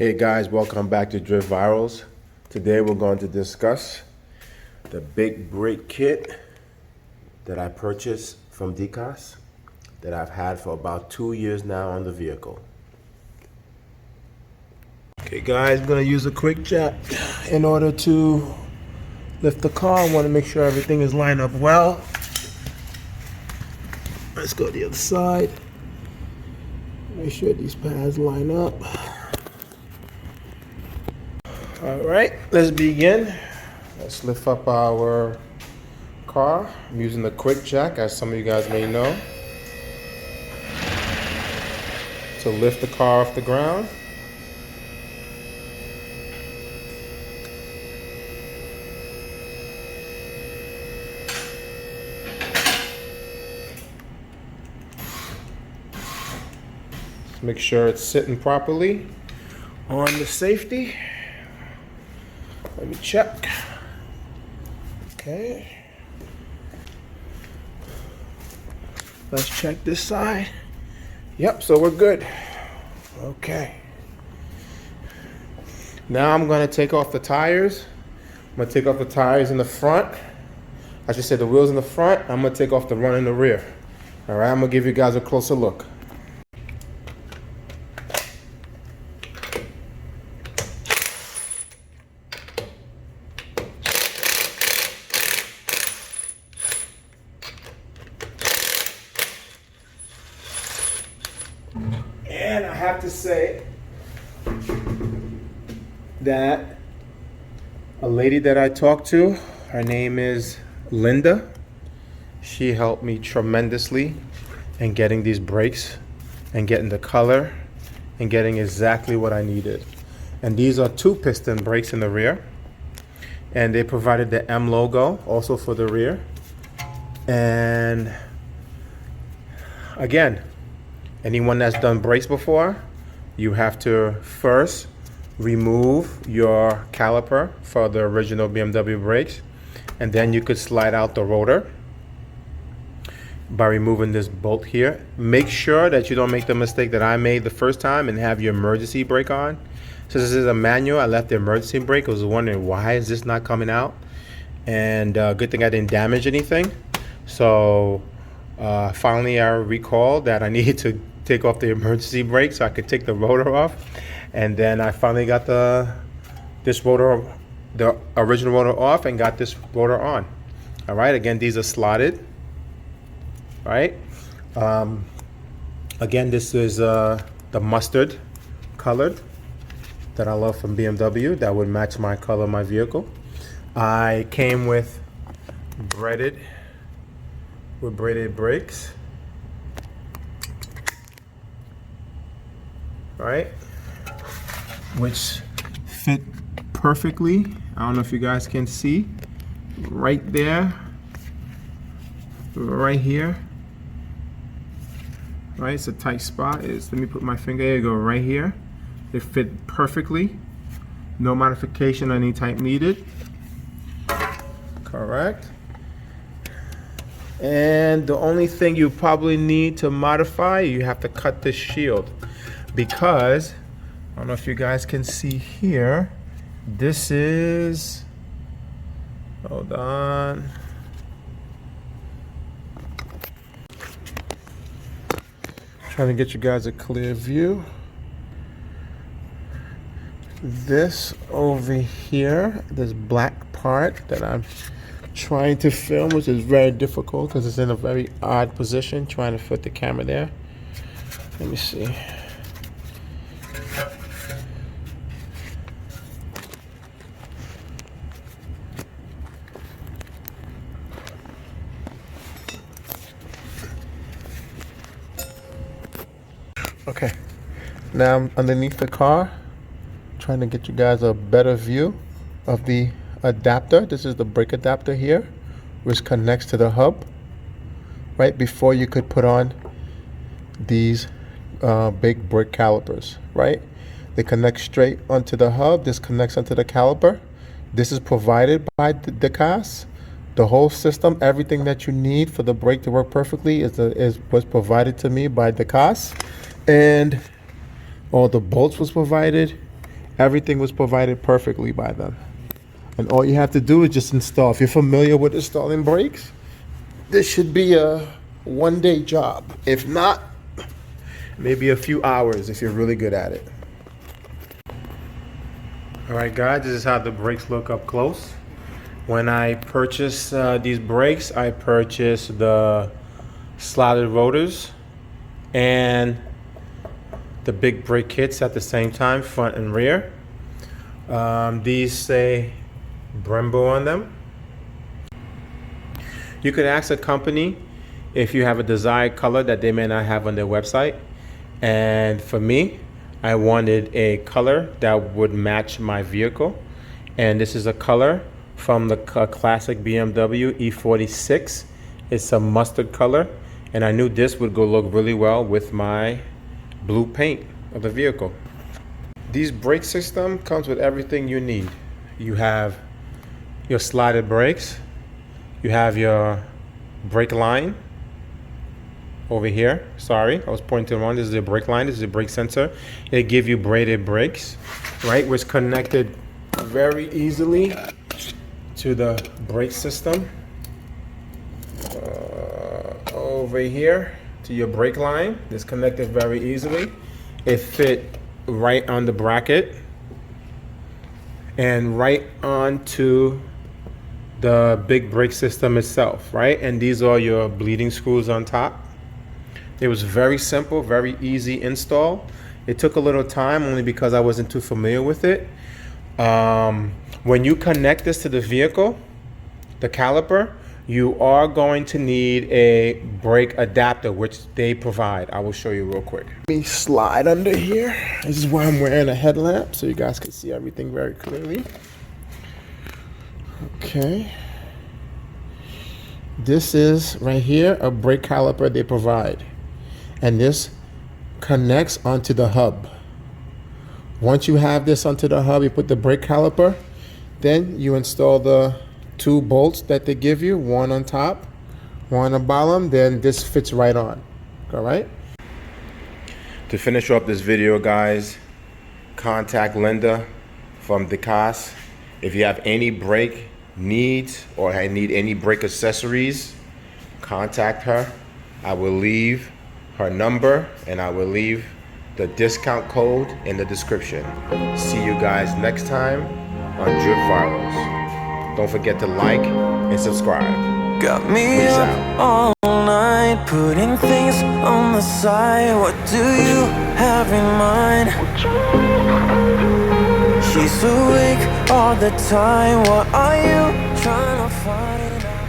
Hey guys, welcome back to Drift Virals. Today we're going to discuss the big brake kit that I purchased from Dicase that I've had for about 2 years now on the vehicle. Okay guys, I'm going to use a QuickJack in order to lift the car. I want to make sure everything is lined up well. Let's go to the other side. Make sure these pads line up. All right, let's begin. Let's lift up our car. I'm using the QuickJack, as some of you guys may know, to lift the car off the ground. Make sure it's sitting properly on the safety. Let me check. Okay. Let's check this side. Yep, so we're good. Okay. Now I'm going to take off the tires. I'm going to take off the tires in the front. I should say the wheels in the front. I'm going to take off the run in the rear. All right, I'm going to give you guys a closer look. And I have to say that a lady that I talked to, her name is Linda. She helped me tremendously in getting these brakes and getting the color and getting exactly what I needed. And these are 2-piston brakes in the rear. And they provided the M logo also for the rear. And again, anyone that's done brakes before, you have to first remove your caliper for the original BMW brakes, and then you could slide out the rotor by removing this bolt here. Make sure that you don't make the mistake that I made the first time and have your emergency brake on. Since this is a manual, I left the emergency brake. I was wondering, why is this not coming out? And good thing I didn't damage anything. So finally I recalled that I needed to take off the emergency brake so I could take the rotor off, and then I finally got the original rotor off and got this rotor on. All right, again, these are slotted. Right. Again, this is the mustard colored that I love from BMW. That would match my color of my vehicle. I came with braided brakes. Right, which fit perfectly. I don't know if you guys can see right there, right here. Right, it's a tight spot. Let me put my finger. There you go, right here. It fit perfectly. No modification or any type needed. Correct. And the only thing you probably need to modify, you have to cut this shield. Because, I don't know if you guys can see here, this is, hold on. Trying to get you guys a clear view. This over here, this black part that I'm trying to film, which is very difficult because it's in a very odd position, trying to fit the camera there. Let me see. Okay, now I'm underneath the car, trying to get you guys a better view of the adapter. This is the brake adapter here, which connects to the hub. Right before you could put on these big brake calipers, right? They connect straight onto the hub. This connects onto the caliper. This is provided by Dicase. The whole system, everything that you need for the brake to work perfectly was provided to me by Dicase. And all the bolts was provided. Everything was provided perfectly by them. And all you have to do is just install. If you're familiar with installing brakes, this should be a one-day job. If not, maybe a few hours if you're really good at it. All right, guys, this is how the brakes look up close. When I purchased these brakes, I purchased the slotted rotors and the big brake kits at the same time, front and rear. These say Brembo on them. You could ask a company if you have a desired color that they may not have on their website. And for me, I wanted a color that would match my vehicle. And this is a color from the classic BMW E46. It's a mustard color. And I knew this would go look really well with my blue paint of the vehicle. These brake system comes with everything you need. You have your slotted brakes. You have your brake line over here. Sorry, I was pointing to the wrong. This is the brake line. This is the brake sensor. They give you braided brakes, right? Which connected very easily to the brake system. Over here to your brake line. It's connected very easily. It fit right on the bracket and right onto the big brake system itself, right? And these are your bleeding screws on top. It was very simple, very easy install. It took a little time only because I wasn't too familiar with it. When you connect this to the vehicle, the caliper, you are going to need a brake adapter, which they provide. I will show you real quick. Let me slide under here. This is why I'm wearing a headlamp, so you guys can see everything very clearly. Okay. This is right here, a brake caliper they provide. And this connects onto the hub. Once you have this onto the hub, you put the brake caliper, then you install the 2 bolts that they give you, one on top, one on the bottom, then this fits right on. All right? To finish up this video, guys, contact Linda from Dicase. If you have any brake needs or need any brake accessories, contact her. I will leave her number and I will leave the discount code in the description. See you guys next time on Drip Virals. Don't forget to like and subscribe. Got me up all night, putting things on the side. What do you have in mind? She's awake all the time. What are you trying to find out?